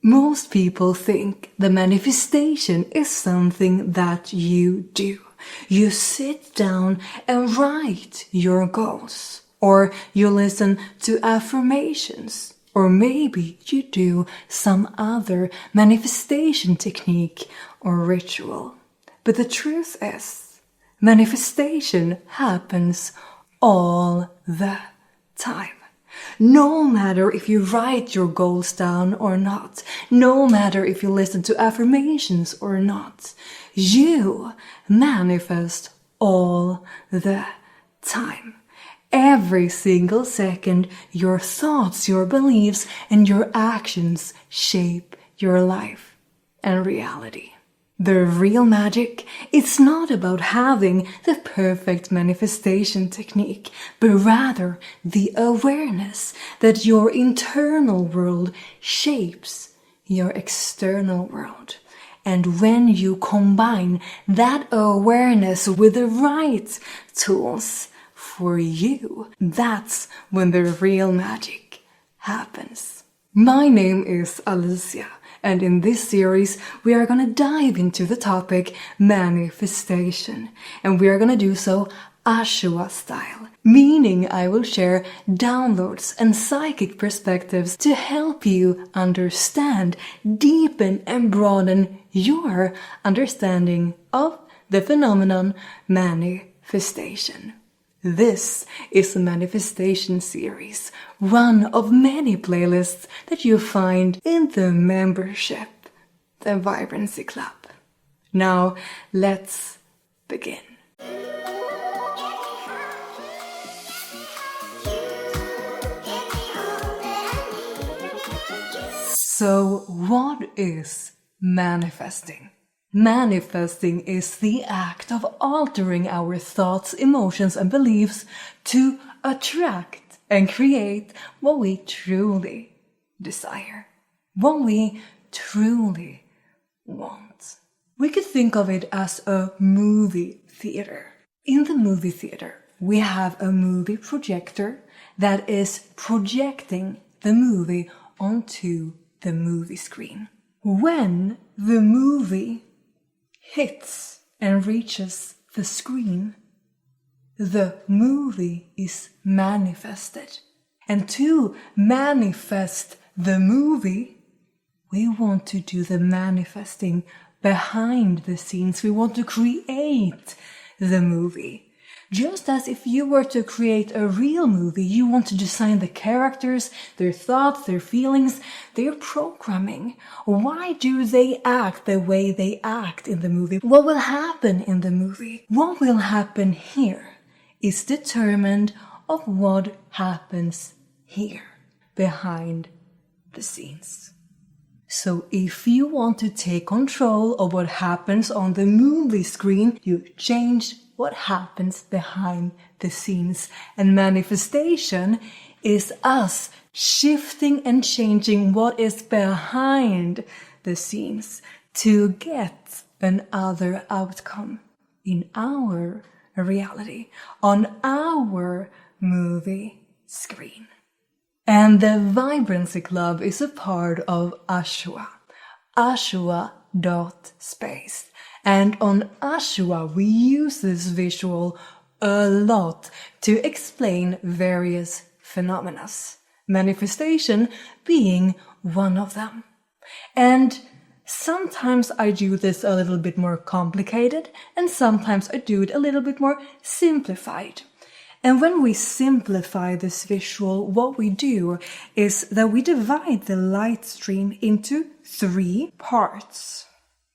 Most people think the manifestation is something that you do. You sit down and write your goals, or you listen to affirmations, or maybe you do some other manifestation technique or ritual. But the truth is, manifestation happens all the time. No matter if you write your goals down or not, no matter if you listen to affirmations or not, you manifest all the time. Every single second, your thoughts, your beliefs, and your actions shape your life and reality. The real magic, it's not about having the perfect manifestation technique, but rather the awareness that your internal world shapes your external world. And when you combine that awareness with the right tools for you, that's when the real magic happens. My name is Alicia. And in this series, we are going to dive into the topic manifestation. And we are going to do so Ashua style, meaning I will share downloads and psychic perspectives to help you understand, deepen, and broaden your understanding of the phenomenon manifestation. This is a manifestation series, one of many playlists that you find in the membership, the Vibrancy Club. Now, let's begin. So, what is manifesting? Manifesting is the act of altering our thoughts, emotions, and beliefs to attract and create what we truly desire, what we truly want. We could think of it as a movie theater. In the movie theater, we have a movie projector that is projecting the movie onto the movie screen. When the movie hits and reaches the screen, the movie is manifested. And to manifest the movie, we want to do the manifesting behind the scenes. We want to create the movie. Just as if you were to create a real movie, you want to design the characters, their thoughts, their feelings, their programming. Why do they act the way they act in the movie? What will happen in the movie? What will happen here is determined of what happens here, behind the scenes. So if you want to take control of what happens on the movie screen, you change what happens behind the scenes. And manifestation is us shifting and changing what is behind the scenes to get another outcome in our reality, on our movie screen. And the Vibrancy Club is a part of Ashua, ashua.space. And on Ashua, we use this visual a lot to explain various phenomena, manifestation being one of them. And sometimes I do this a little bit more complicated, and sometimes I do it a little bit more simplified. And when we simplify this visual, what we do is that we divide the light stream into 3 parts.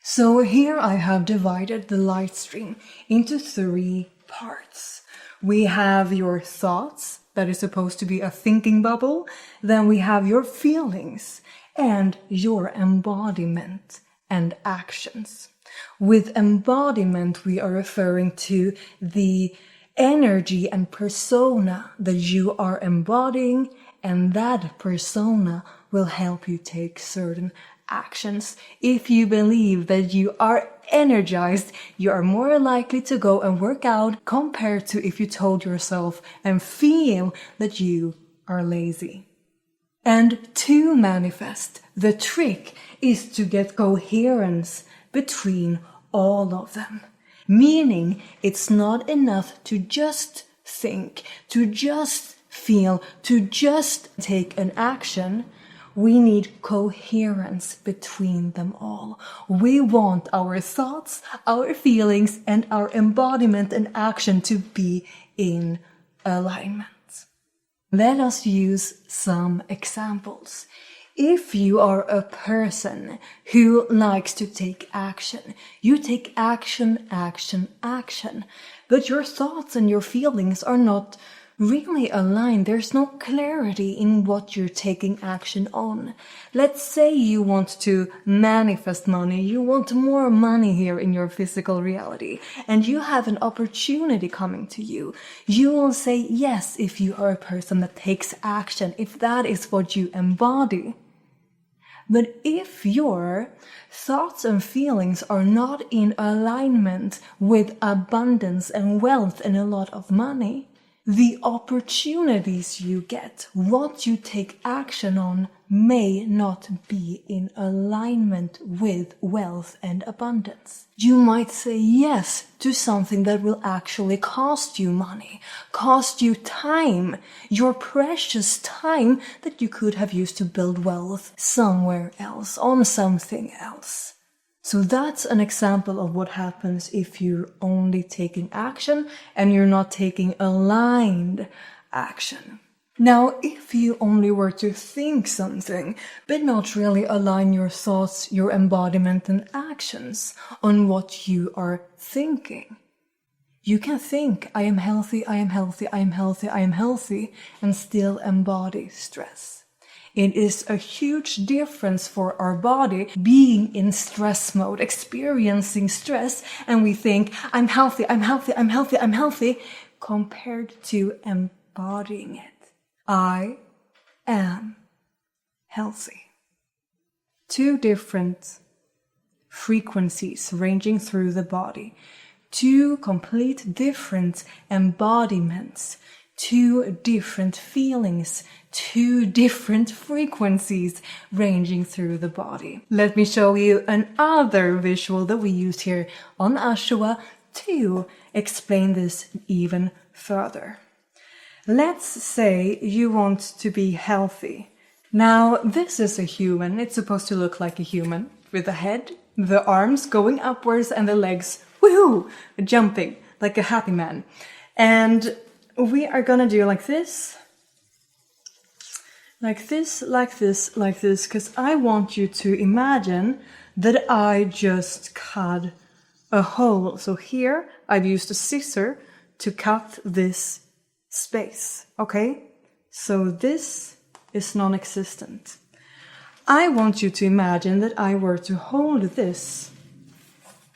So here I have divided the light stream into 3 parts. We have your thoughts, that is supposed to be a thinking bubble. Then we have your feelings and your embodiment and actions. With embodiment, we are referring to the energy and persona that you are embodying, and that persona will help you take certain actions. If you believe that you are energized, you are more likely to go and work out compared to if you told yourself and feel that you are lazy. And to manifest, the trick is to get coherence between all of them. Meaning it's not enough to just think, to just feel, to just take an action. We need coherence between them all. We want our thoughts, our feelings, and our embodiment and action to be in alignment. Let us use some examples. If you are a person who likes to take action, you take action, action, action, but your thoughts and your feelings are not really aligned. There's no clarity in what you're taking action on. Let's say you want to manifest money, you want more money here in your physical reality, and you have an opportunity coming to you. You will say yes if you are a person that takes action, if that is what you embody. But if your thoughts and feelings are not in alignment with abundance and wealth and a lot of money, the opportunities you get, what you take action on, may not be in alignment with wealth and abundance. You might say yes to something that will actually cost you money, cost you time, your precious time that you could have used to build wealth somewhere else, on something else. So that's an example of what happens if you're only taking action and you're not taking aligned action. Now, if you only were to think something, but not really align your thoughts, your embodiment and actions on what you are thinking, you can think, I am healthy, I am healthy, I am healthy, I am healthy, and still embody stress. It is a huge difference for our body being in stress mode, experiencing stress, and we think, I'm healthy, I'm healthy, I'm healthy, I'm healthy, compared to embodying it. I am healthy. Two different frequencies ranging through the body. Two complete different embodiments. Two different feelings, two different frequencies ranging through the body. Let me show you another visual that we used here on Ashua to explain this even further. Let's say you want to be healthy. Now, this is a human. It's supposed to look like a human with the head, the arms going upwards, and the legs, woohoo, jumping like a happy man. And we are gonna do like this, like this, like this, like this, because I want you to imagine that I just cut a hole. So here I've used a scissor to cut this space, okay? So this is non-existent. I want you to imagine that I were to hold this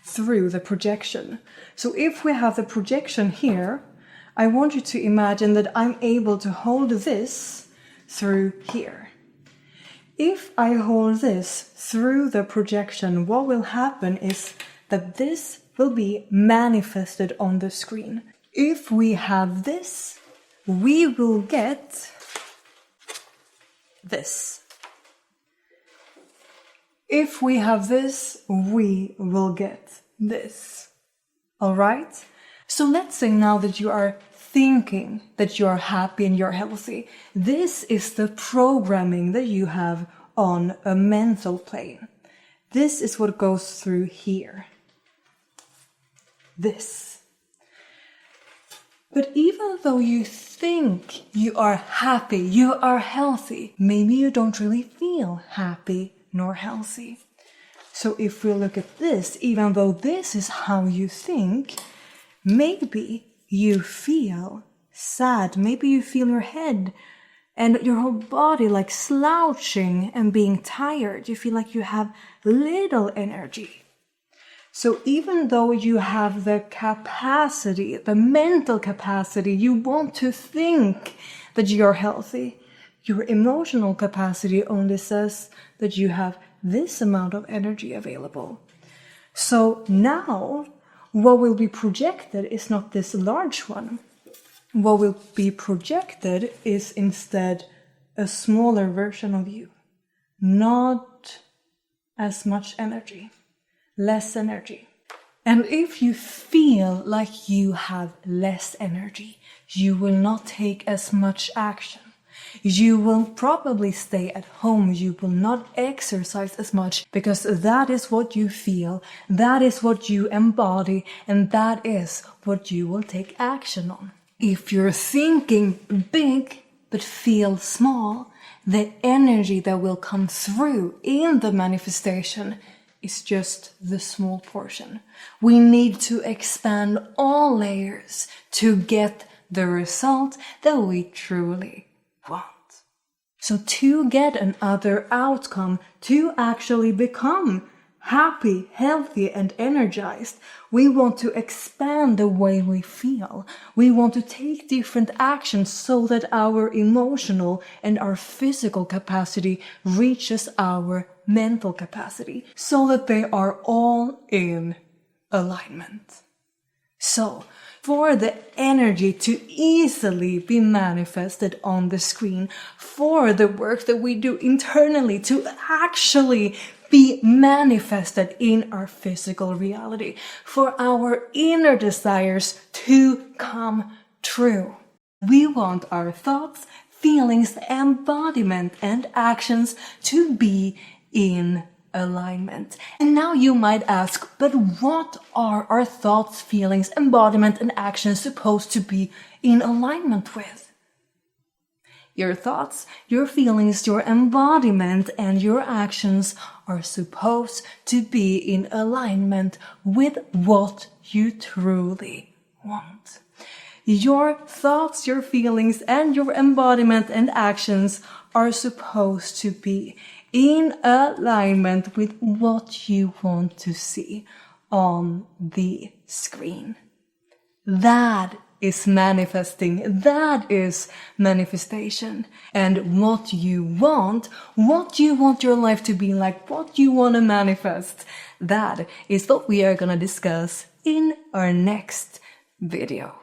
through the projection. So if we have the projection here, I want you to imagine that I'm able to hold this through here. If I hold this through the projection, what will happen is that this will be manifested on the screen. If we have this, we will get this. If we have this, we will get this. All right? So let's say now that you are thinking that you are happy and you're healthy. This is the programming that you have on a mental plane. This is what goes through here. This. But even though you think you are happy, you are healthy, maybe you don't really feel happy nor healthy. So if we look at this, even though this is how you think, maybe you feel sad, maybe you feel your head and your whole body like slouching and being tired. You feel like you have little energy. So even though you have the capacity, the mental capacity, you want to think that you're healthy, your emotional capacity only says that you have this amount of energy available. So now, what will be projected is not this large one. What will be projected is instead a smaller version of you. Not as much energy, less energy. And if you feel like you have less energy, you will not take as much action. You will probably stay at home. You will not exercise as much because that is what you feel, that is what you embody, and that is what you will take action on. If you're thinking big but feel small, the energy that will come through in the manifestation is just the small portion. We need to expand all layers to get the result that we truly want. So to get another outcome, to actually become happy, healthy, and energized, we want to expand the way we feel. We want to take different actions so that our emotional and our physical capacity reaches our mental capacity, so that they are all in alignment. So, for the energy to easily be manifested on the screen, for the work that we do internally to actually be manifested in our physical reality, for our inner desires to come true. We want our thoughts, feelings, embodiment, and actions to be in alignment. And now you might ask, but what are our thoughts, feelings, embodiment, and actions supposed to be in alignment with? Your thoughts, your feelings, your embodiment, and your actions are supposed to be in alignment with what you truly want. Your thoughts, your feelings, and your embodiment and actions are supposed to be in alignment with what you want to see on the screen. That is manifesting. That is manifestation. And what you want your life to be like, what you want to manifest, that is what we are going to discuss in our next video.